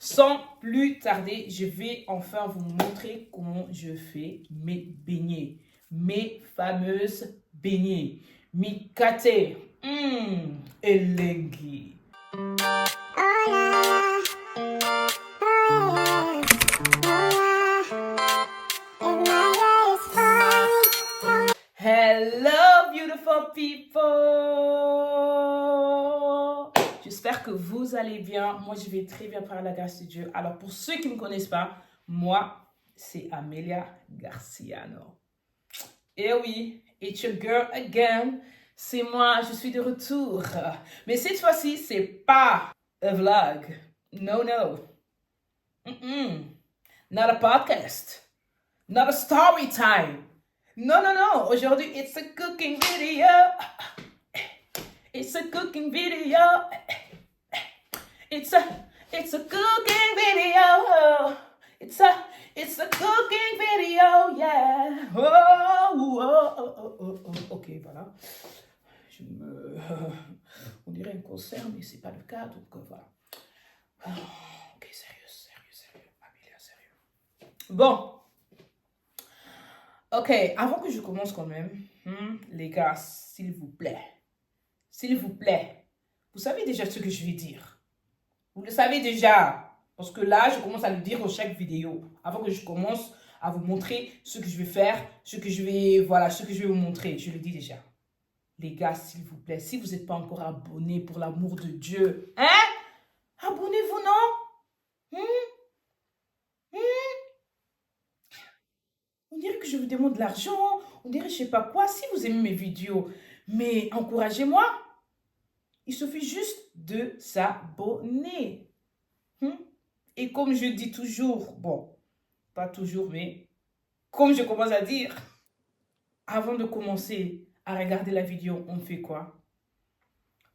Sans plus tarder, je vais enfin vous montrer comment je fais mes beignets. Mes fameuses beignets. Mikate. Elengi. Hello beautiful people. J'espère que vous allez bien. Moi, je vais très bien par la grâce de Dieu. Alors, pour ceux qui ne me connaissent pas, moi, c'est Amelia Garciano. Et oui, it's your girl again. C'est moi, je suis de retour. Mais cette fois-ci, c'est pas un vlog. No, no. Not a podcast. Not a story time. No, no, no. Aujourd'hui, it's a cooking video. It's a cooking video. It's a cooking video. It's a cooking video, yeah. Oh. Ok, voilà. On dirait un concert, mais c'est pas le cas, donc voilà. Ok, sérieux. Amélia, sérieux. Bon. Ok, avant que je commence quand même, les gars, s'il vous plaît, vous savez déjà ce que je vais dire. Vous le savez déjà, parce que là, je commence à le dire dans chaque vidéo, avant que je commence à vous montrer ce que je vais faire, ce que je vais vous montrer, je le dis déjà. Les gars, s'il vous plaît, si vous n'êtes pas encore abonnés pour l'amour de Dieu, abonnez-vous, non? On dirait que je vous demande de l'argent, on dirait je sais pas quoi. Si vous aimez mes vidéos, mais encouragez-moi. Il suffit juste de s'abonner. Et comme je dis toujours, bon, pas toujours, mais comme je commence à dire, avant de commencer à regarder la vidéo, on fait quoi?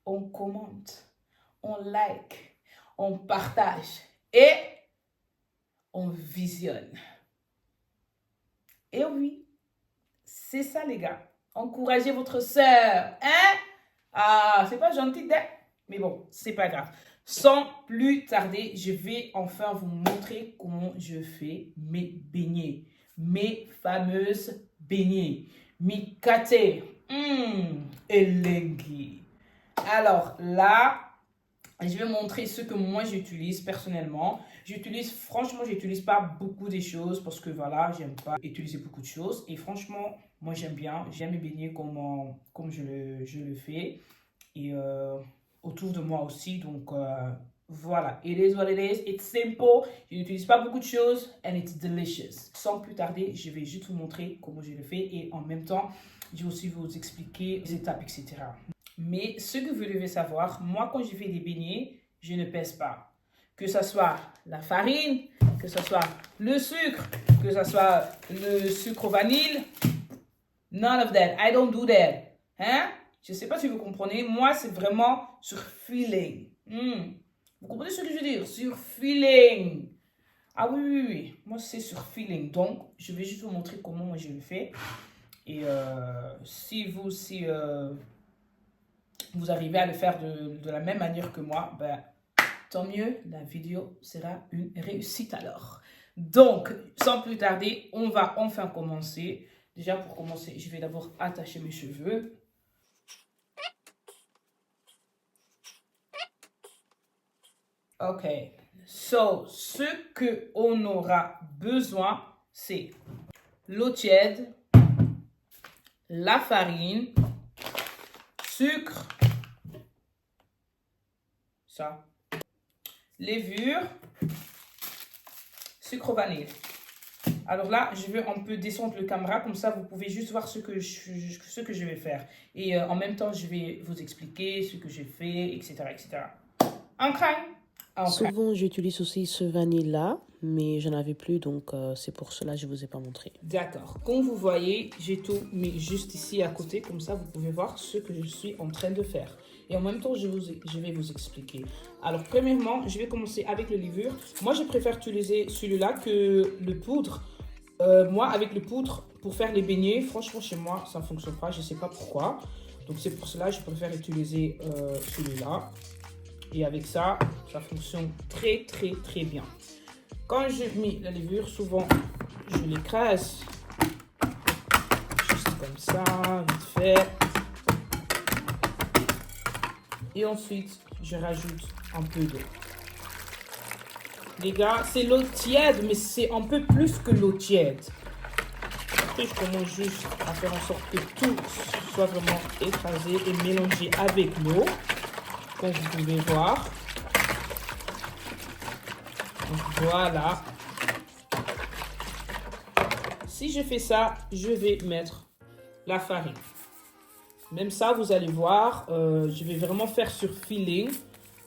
On commente, on like, on partage et on visionne. Et oui, c'est ça les gars. Encouragez votre sœur. C'est pas gentil, mais bon, c'est pas grave. Sans plus tarder, je vais enfin vous montrer comment je fais mes beignets. Mes fameuses beignets. Mikate. Elengi. Alors là, je vais montrer ce que moi j'utilise personnellement. Franchement, j'utilise pas beaucoup de choses parce que voilà, j'aime pas utiliser beaucoup de choses. Et franchement, moi j'aime bien. J'aime mes beignets comme je le fais. Et autour de moi aussi. Donc voilà, it is what it is. It's simple. Je n'utilise pas beaucoup de choses and it's delicious. Sans plus tarder, je vais juste vous montrer comment je le fais. Et en même temps, je vais aussi vous expliquer les étapes, etc. Mais ce que vous devez savoir, moi quand je fais des beignets, je ne pèse pas. Que ce soit la farine, que ce soit le sucre, que ce soit le sucre vanille. None of that. I don't do that. Je ne sais pas si vous comprenez. Moi, c'est vraiment sur feeling. Vous comprenez ce que je veux dire? Sur feeling. Ah oui. Moi, c'est sur feeling. Donc, je vais juste vous montrer comment moi je le fais. Et si vous arrivez à le faire de la même manière que moi, ben, tant mieux, la vidéo sera une réussite alors. Donc, sans plus tarder, on va enfin commencer. Déjà, pour commencer, je vais d'abord attacher mes cheveux. Ok. So, ce qu'on aura besoin, c'est l'eau tiède, la farine, sucre, ça, levure, sucre vanille. Alors là, je vais un peu descendre le caméra, comme ça vous pouvez juste voir ce que je vais faire. Et en même temps, je vais vous expliquer ce que j'ai fait, etc. Souvent, j'utilise aussi ce vanille-là, mais je n'avais plus, donc c'est pour cela que je ne vous ai pas montré. D'accord. Comme vous voyez, j'ai tout mis juste ici à côté, comme ça vous pouvez voir ce que je suis en train de faire. Et en même temps, je vais vous expliquer. Alors, premièrement, je vais commencer avec le levure. Moi, je préfère utiliser celui-là que le poudre. Moi, avec le poudre, pour faire les beignets, franchement, chez moi, ça ne fonctionne pas. Je ne sais pas pourquoi. Donc, c'est pour cela que je préfère utiliser celui-là. Et avec ça, ça fonctionne très, très, très bien. Quand je mets la levure, souvent, je l'écrase. Juste comme ça, vite fait. Et ensuite, je rajoute un peu d'eau. Les gars, c'est l'eau tiède, mais c'est un peu plus que l'eau tiède. Après, je commence juste à faire en sorte que tout soit vraiment écrasé et mélangé avec l'eau. Comme vous pouvez voir. Donc, voilà. Si je fais ça, je vais mettre la farine. Même ça, vous allez voir, je vais vraiment faire sur feeling.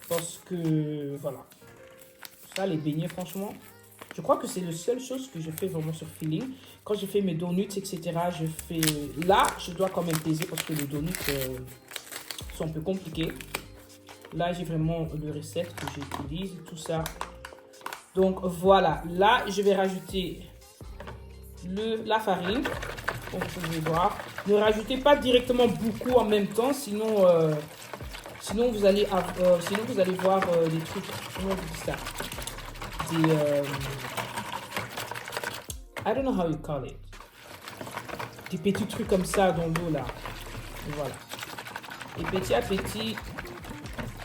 Parce que, voilà. Ça, les beignets, franchement, je crois que c'est la seule chose que je fais vraiment sur feeling. Quand je fais mes donuts, etc., je fais... Là, je dois quand même peser parce que les donuts sont un peu compliqués. Là, j'ai vraiment le recette que j'utilise, tout ça. Donc, voilà. Là, je vais rajouter la farine, comme vous pouvez voir. Ne rajoutez pas directement beaucoup en même temps, sinon vous allez voir des trucs, comment on dit ça, I don't know how you call it, des petits trucs comme ça dans l'eau là. Voilà. Et petit à petit,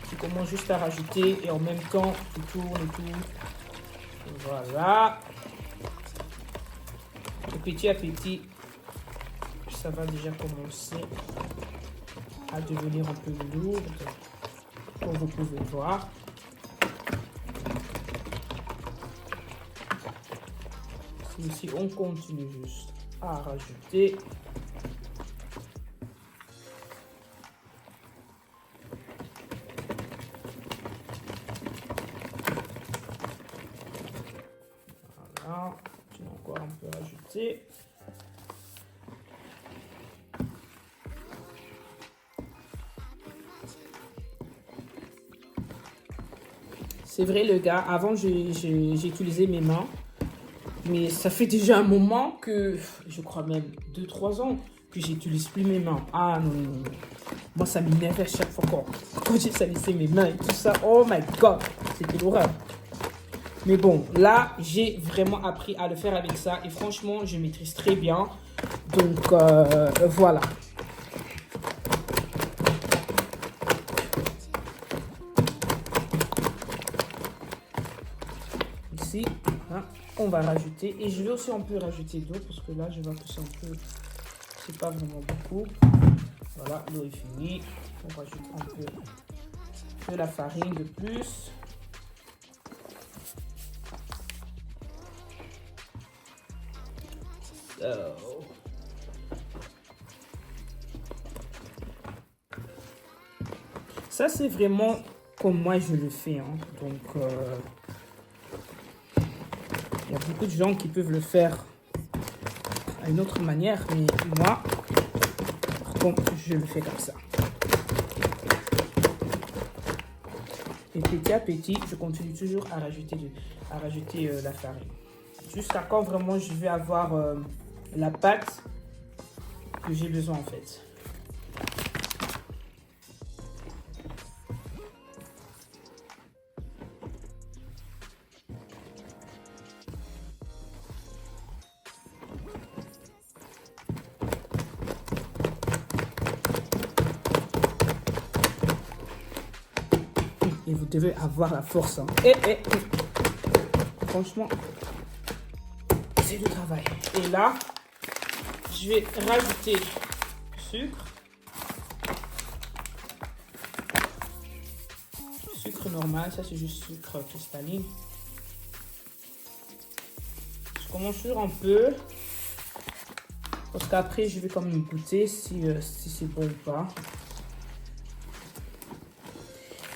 tu commences juste à rajouter et en même temps tu tournes et tout. Voilà. Et petit à petit, ça va déjà commencer à devenir un peu lourd, comme vous pouvez voir. Ici, on continue juste à rajouter. Voilà, tu vas encore un peu rajouter. C'est vrai, le gars, avant, j'ai utilisé mes mains. Mais ça fait déjà un moment que, je crois même 2-3 ans, que j'utilise plus mes mains. Ah non, non, non. Moi, ça m'énerve à chaque fois quand j'ai salissé mes mains et tout ça. Oh my God, c'était l'horreur. Mais bon, là, j'ai vraiment appris à le faire avec ça. Et franchement, je maîtrise très bien. Donc, voilà. Ici, hein, on va rajouter. Et je vais aussi un peu rajouter d'eau parce que là, je vois que c'est un peu... C'est pas vraiment beaucoup. Voilà, l'eau est finie. On rajoute un peu de la farine de plus. Ça, c'est vraiment comme moi je le fais. Hein. Donc, il y a beaucoup de gens qui peuvent le faire à une autre manière. Mais moi, par contre, je le fais comme ça. Et petit à petit, je continue toujours à rajouter la farine. Jusqu'à quand vraiment je vais avoir la pâte que j'ai besoin en fait. Et vous devez avoir la force. Hein. Franchement, c'est du travail. Et là, je vais rajouter du sucre. Sucre normal, ça c'est juste sucre cristalline. Je commence toujours un peu. Parce qu'après, je vais quand même goûter si c'est bon ou pas.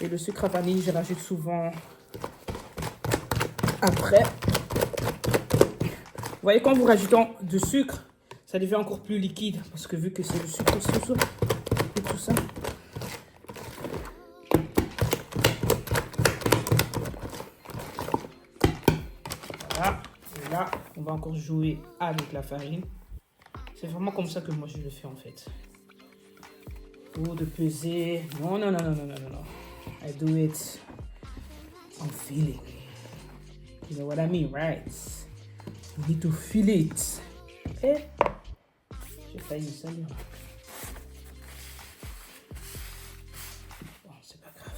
Et le sucre à vanille, je rajoute souvent après. Vous voyez, quand vous rajoutez du sucre, ça devient encore plus liquide. Parce que vu que c'est le sucre et tout ça. Voilà. Et là, on va encore jouer avec la farine. C'est vraiment comme ça que moi je le fais en fait. Ou de peser. Non, non, non, non, non, non, non. I do it on feeling. You know what I mean, right? You need to feel it. Eh? J'ai failli me salir. Bon, c'est pas grave.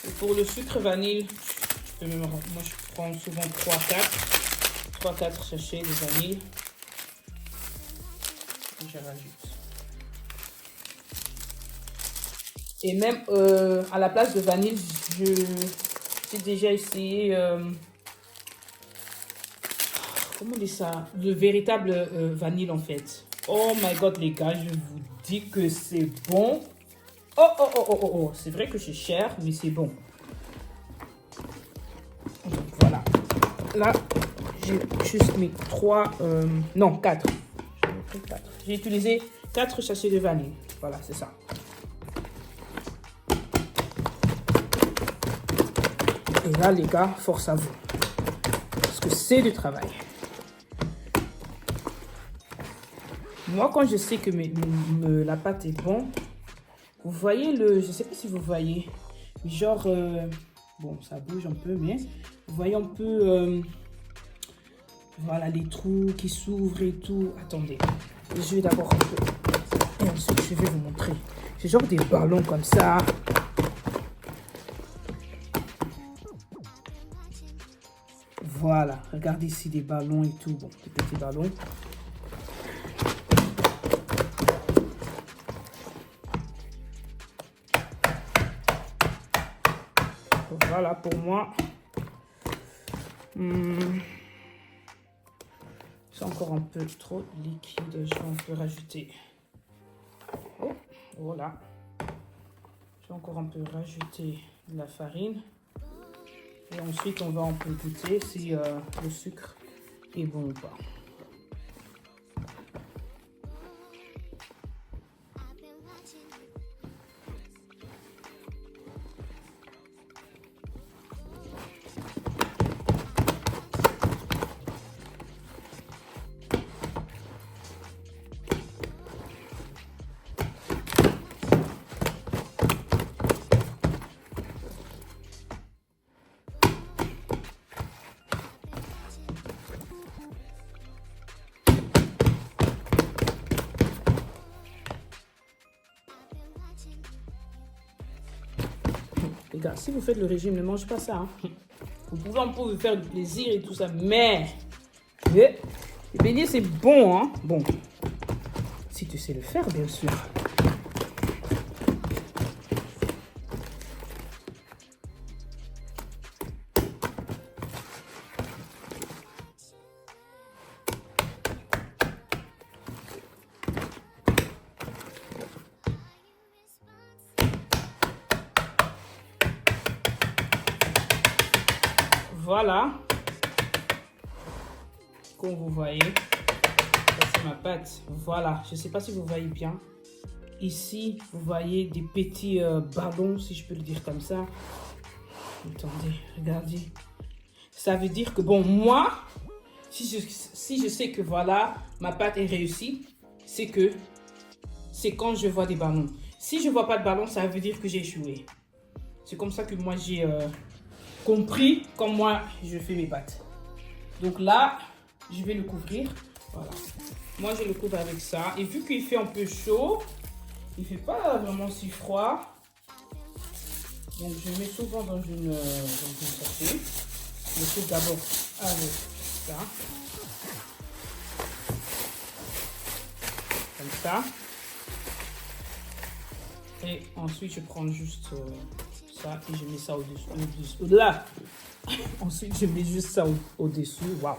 Et pour le sucre vanille, moi je prends souvent 3-4 sachets de vanille. Et je rajoute. Et même à la place de vanille, j'ai déjà essayé, comment on dit ça? Le véritable vanille en fait. Oh my god les gars, je vous dis que c'est bon. Oh. C'est vrai que c'est cher, mais c'est bon. Donc voilà. Là, j'ai juste mis 4. J'ai utilisé 4 sachets de vanille. Voilà, c'est ça. Et là, les gars, force à vous. Parce que c'est du travail. Moi, quand je sais que la pâte est bonne, vous voyez je sais pas si vous voyez, genre, bon, ça bouge un peu, mais vous voyez un peu, voilà, les trous qui s'ouvrent et tout. Attendez, je vais d'abord un peu, et ensuite je vais vous montrer. C'est genre des ballons comme ça. Voilà, regardez ici des ballons et tout, bon, des petits ballons. Voilà, pour moi, c'est encore un peu trop liquide. Je vais un peu rajouter. Oh, voilà. Je vais encore un peu rajouter de la farine. Et ensuite, on va un peu goûter si le sucre est bon ou pas. Les gars, si vous faites le régime, ne mangez pas ça. Hein. Vous pouvez un peu vous faire du plaisir et tout ça, mais les beignets, c'est bon. Hein. Bon, si tu sais le faire, bien sûr. Voilà, comme vous voyez, c'est ma pâte. Voilà, je ne sais pas si vous voyez bien. Ici, vous voyez des petits ballons, si je peux le dire comme ça. Attendez, regardez. Ça veut dire que, bon, moi, si je sais que, voilà, ma pâte est réussie, c'est quand je vois des ballons. Si je ne vois pas de ballons, ça veut dire que j'ai échoué. C'est comme ça que moi, j'ai compris comment moi, je fais mes pâtes. Donc là, je vais le couvrir. Voilà. Moi, je le couvre avec ça. Et vu qu'il fait un peu chaud, il ne fait pas vraiment si froid. Donc, je mets souvent dans une sachet. Je le couvre d'abord avec ça. Comme ça. Et ensuite, je prends juste ça et je mets ça au-dessus. Au-delà. Ensuite, je mets juste ça au-dessus. Waouh.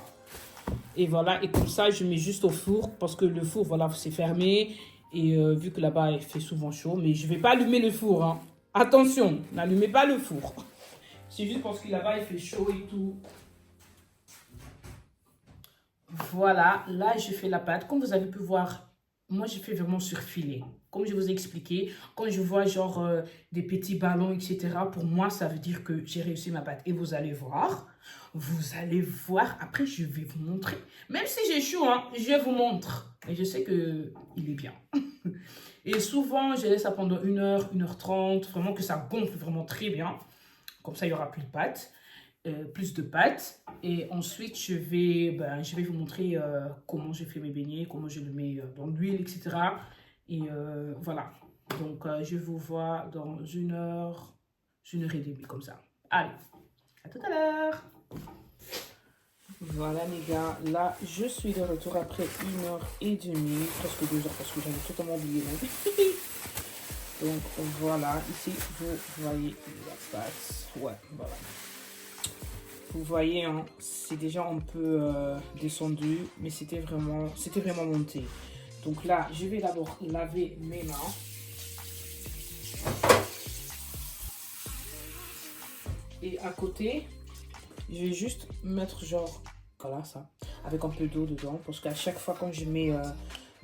Et voilà, et comme ça, je mets juste au four parce que le four, voilà, c'est fermé. Et vu que là-bas, il fait souvent chaud, mais je ne vais pas allumer le four. Hein. Attention, n'allumez pas le four. C'est juste parce que là-bas, il fait chaud et tout. Voilà, là, je fais la pâte. Comme vous avez pu voir, moi, je fais vraiment sur filet. Comme je vous ai expliqué, quand je vois genre des petits ballons, etc., pour moi, ça veut dire que j'ai réussi ma pâte. Et vous allez voir. Vous allez voir. Après, je vais vous montrer. Même si j'échoue, hein, je vous montre. Et je sais que il est bien. Et souvent, je laisse ça pendant 1 heure 30. Vraiment que ça gonfle vraiment très bien. Comme ça, il n'y aura plus de pâte. Plus de pâte. Et ensuite, je vais vous montrer comment je fais mes beignets, comment je le mets dans l'huile, etc. Et voilà. Donc, je vous vois dans 1 heure et demie, comme ça. Allez, à tout à l'heure. Voilà les gars, là je suis de retour après 1 heure et demie, presque 2 heures parce que j'avais totalement oublié. Donc voilà, ici vous voyez la pâte. Ouais, voilà. Vous voyez, hein, c'est déjà un peu descendu, mais c'était vraiment monté. Donc là, je vais d'abord laver mes mains. Et à côté, je vais juste mettre genre, voilà ça, avec un peu d'eau dedans. Parce qu'à chaque fois quand je mets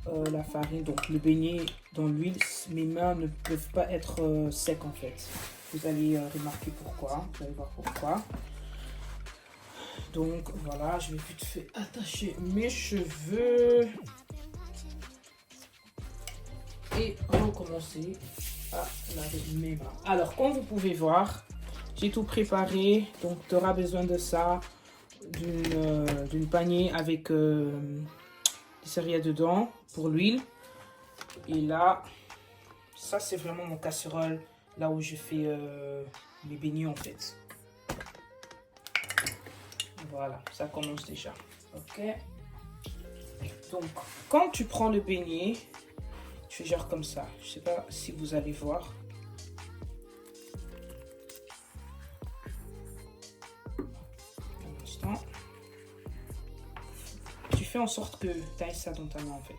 la farine, donc le beignet dans l'huile, mes mains ne peuvent pas être secs en fait. Vous allez remarquer pourquoi, vous allez voir pourquoi. Donc voilà, je vais vite fait attacher mes cheveux et recommencer à laver mes mains. Alors, comme vous pouvez voir, j'ai tout préparé. Donc, tu auras besoin de ça, d'une panier avec des serviettes dedans pour l'huile. Et là, ça c'est vraiment mon casserole, là où je fais mes beignets en fait. Voilà, ça commence déjà. Ok. Donc, quand tu prends le beignet, tu fais genre comme ça. Je sais pas si vous allez voir. Un instant. Tu fais en sorte que tu ailles ça dans ta main en fait.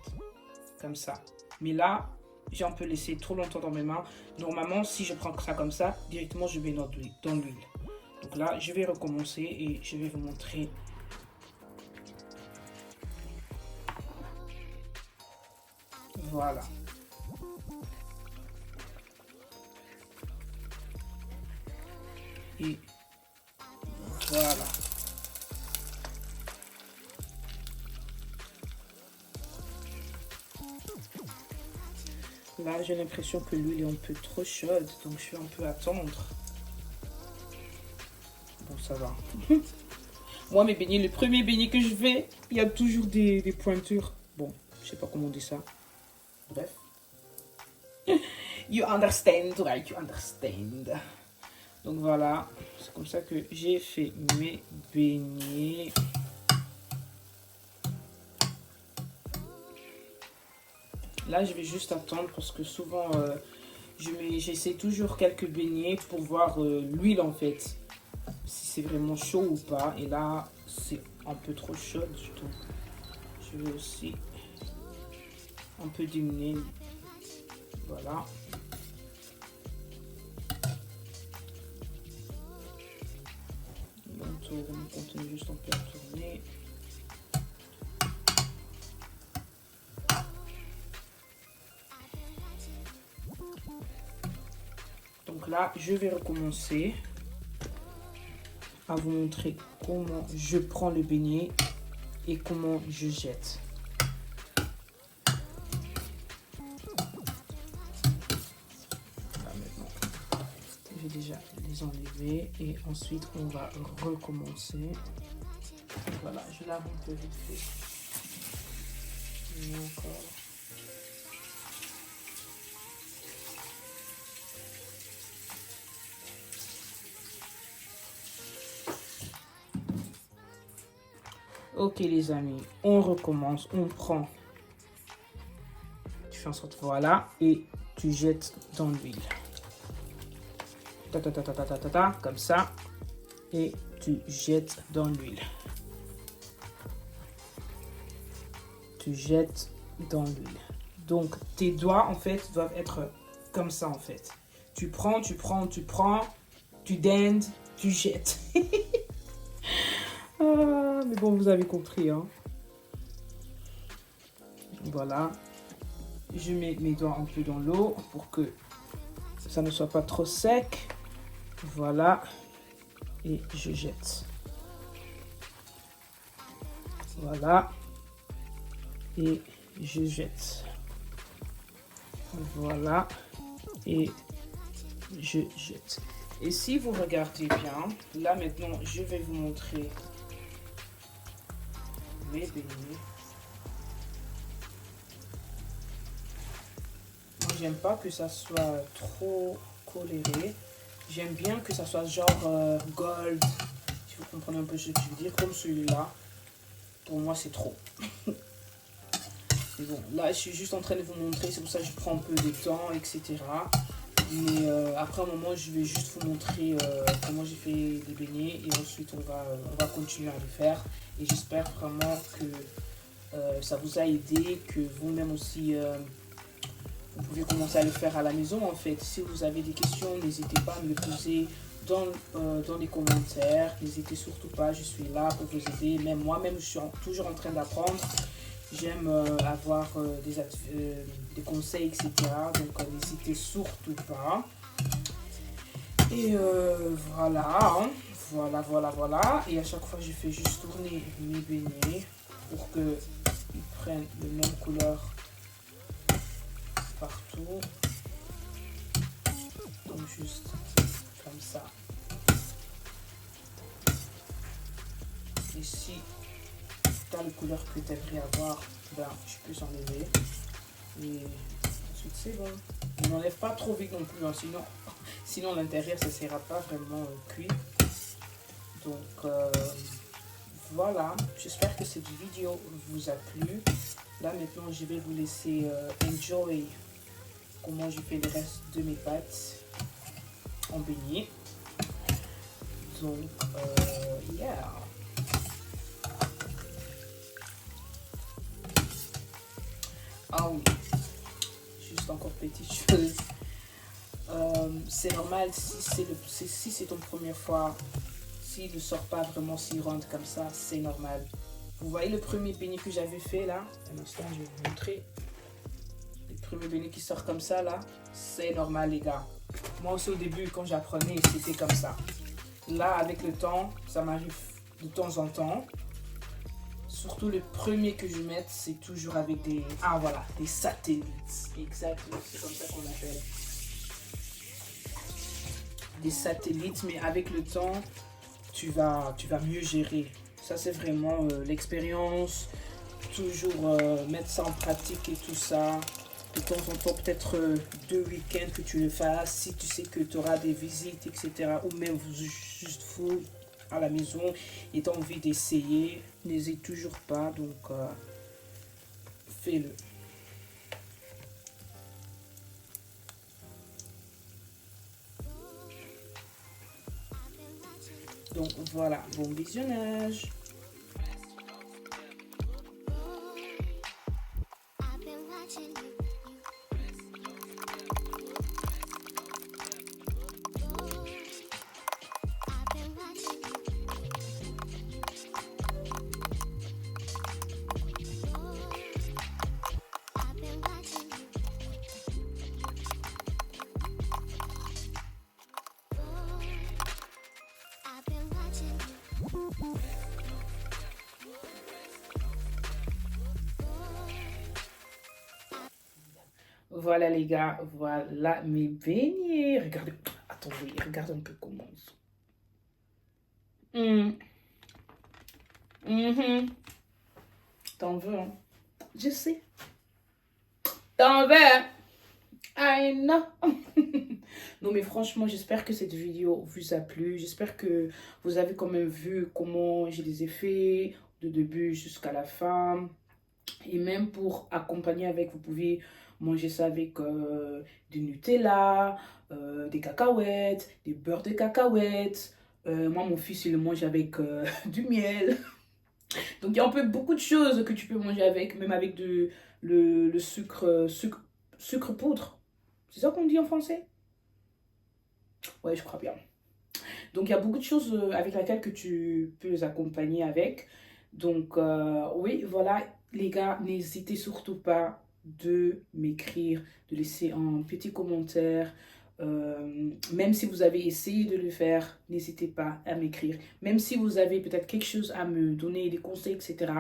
Comme ça. Mais là, j'ai un peu laissé trop longtemps dans mes mains. Normalement, si je prends ça comme ça, directement je mets dans l'huile. Donc là, je vais recommencer et je vais vous montrer. Voilà. Et voilà. Là, j'ai l'impression que l'huile est un peu trop chaude, donc je vais un peu attendre. Bon, ça va. Moi, mes beignets, le premier beignet que je fais, il y a toujours des pointures. Bon, je sais pas comment on dit ça. Bref. You understand, right? You understand. Donc voilà, c'est comme ça que j'ai fait mes beignets. Là, je vais juste attendre parce que souvent, j'essaie toujours quelques beignets pour voir l'huile en fait. Si c'est vraiment chaud ou pas. Et là, c'est un peu trop chaud du tout. Je vais aussi un peu diminuer. Voilà. On continue juste un peu à tourner. Donc là, je vais recommencer à vous montrer comment je prends le beignet et comment je jette. Là, maintenant, je vais déjà les enlever et ensuite on va recommencer. Voilà, je lave un peu vite fait. Et encore. Ok les amis, on recommence, on prend. Tu fais en sorte, voilà, et tu jettes dans l'huile. Comme ça. Et tu jettes dans l'huile. Tu jettes dans l'huile. Donc tes doigts en fait doivent être comme ça en fait. Tu prends, tu dendes, tu jettes. Ah, mais bon, vous avez compris, hein. Voilà. Je mets mes doigts un peu dans l'eau pour que ça ne soit pas trop sec. Voilà. Et je jette. Voilà. Et je jette. Voilà. Et je jette. Et si vous regardez bien, là maintenant, je vais vous montrer mes beignets. Moi, j'aime pas que ça soit trop coloré. J'aime bien que ça soit genre gold. Si vous comprenez un peu ce que je veux dire, comme celui-là. Pour moi, c'est trop. Mais bon, là, je suis juste en train de vous montrer. C'est pour ça que je prends un peu de temps, etc. Mais après un moment, je vais juste vous montrer comment j'ai fait les beignets. Et ensuite, on va continuer à le faire. Et j'espère vraiment que ça vous a aidé. Que vous-même aussi, vous pouvez commencer à le faire à la maison, en fait. Si vous avez des questions, n'hésitez pas à me les poser dans les commentaires. N'hésitez surtout pas, je suis là pour vous aider. Même moi-même, je suis toujours en train d'apprendre. J'aime avoir des conseils, etc. Donc, n'hésitez surtout pas. Et voilà, hein. Voilà. Et à chaque fois, je fais juste tourner mes beignets pour qu'ils prennent la même couleur partout. Donc, juste comme ça. Et si tu as les couleurs que tu aimerais avoir, ben, je peux s'enlever. Et ensuite, c'est bon. On n'enlève pas trop vite non plus, hein, sinon l'intérieur, ça ne sera pas vraiment cuit. Donc, voilà. J'espère que cette vidéo vous a plu. Là, maintenant, je vais vous laisser enjoy comment je fais le reste de mes pâtes en beignets. Donc, yeah. Ah oui, juste encore petite chose. C'est normal si c'est ton première fois, s'il ne sort pas vraiment si rond comme ça, c'est normal. Vous voyez le premier beignet que j'avais fait là? Un instant, je vais vous montrer. Le premier beignet qui sort comme ça là, c'est normal les gars. Moi aussi au début quand j'apprenais, c'était comme ça. Là avec le temps, ça m'arrive de temps en temps. Surtout le premier que je mette, c'est toujours avec des... Ah voilà, des satellites. Exactement, c'est comme ça qu'on appelle. Des satellites, mais avec le temps, tu vas mieux gérer. Ça, c'est vraiment l'expérience. Toujours mettre ça en pratique et tout ça. De temps en temps, peut-être 2 week-ends que tu le fasses. Si tu sais que tu auras des visites, etc. Ou même juste vous à la maison et tu as envie d'essayer, n'hésite toujours pas. Donc, fais-le. Donc voilà, bon visionnage. Voilà les gars, voilà mes beignets. Regardez, attendez, regarde un peu comment ils sont. T'en veux, hein? Je sais. T'en veux, hein? I know. Non mais franchement, j'espère que cette vidéo vous a plu. J'espère que vous avez quand même vu comment je les ai fait de début jusqu'à la fin. Et même pour accompagner avec, vous pouvez manger ça avec du Nutella, des cacahuètes, des beurres de cacahuètes. Moi, mon fils, il le mange avec du miel. Donc, il y a un peu beaucoup de choses que tu peux manger avec, même avec le sucre poudre. C'est ça qu'on dit en français? Ouais, je crois bien. Donc, il y a beaucoup de choses avec lesquelles que tu peux les accompagner avec. Donc, oui, voilà, les gars, n'hésitez surtout pas de m'écrire, de laisser un petit commentaire. Même si vous avez essayé de le faire, n'hésitez pas à m'écrire. Même si vous avez peut-être quelque chose à me donner, des conseils, etc.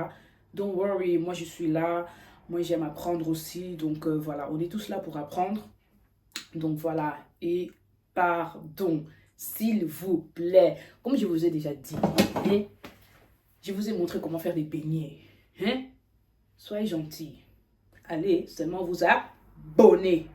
Don't worry, moi je suis là. Moi j'aime apprendre aussi. Donc voilà, on est tous là pour apprendre. Donc voilà, et pardon, s'il vous plaît. Comme je vous ai déjà dit, hein, je vous ai montré comment faire des beignets. Hein? Soyez gentils. Allez seulement vous abonner.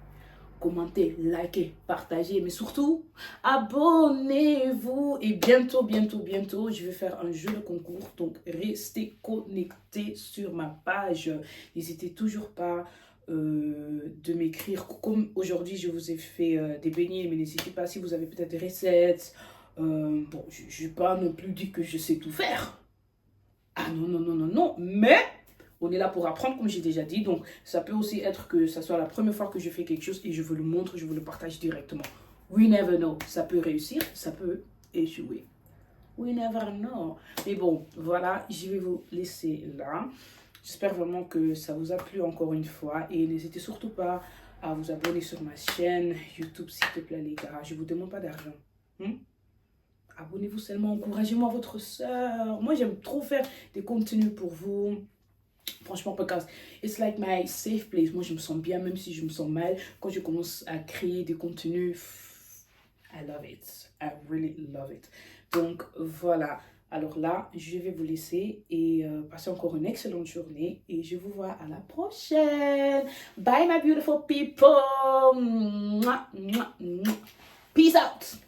Commentez, likez, partagez, mais surtout, abonnez-vous. Et bientôt, je vais faire un jeu de concours. Donc, restez connectés sur ma page. N'hésitez toujours pas de m'écrire. Comme aujourd'hui, je vous ai fait des beignets, mais n'hésitez pas si vous avez peut-être des recettes. Bon, je n'ai pas non plus dit que je sais tout faire. Ah non, mais... on est là pour apprendre, comme j'ai déjà dit. Donc, ça peut aussi être que ça soit la première fois que je fais quelque chose et je vous le montre, je vous le partage directement. We never know. Ça peut réussir, ça peut échouer. We never know. Mais bon, voilà, je vais vous laisser là. J'espère vraiment que ça vous a plu encore une fois. Et n'hésitez surtout pas à vous abonner sur ma chaîne YouTube, s'il te plaît, les gars. Je ne vous demande pas d'argent. Abonnez-vous seulement, encouragez-moi votre soeur. Moi, j'aime trop faire des contenus pour vous. Franchement, parce it's like my safe place. Moi, je me sens bien, même si je me sens mal. Quand je commence à créer des contenus, I love it. I really love it. Donc, voilà. Alors là, je vais vous laisser et passer encore une excellente journée. Et je vous vois à la prochaine. Bye, my beautiful people. Peace out.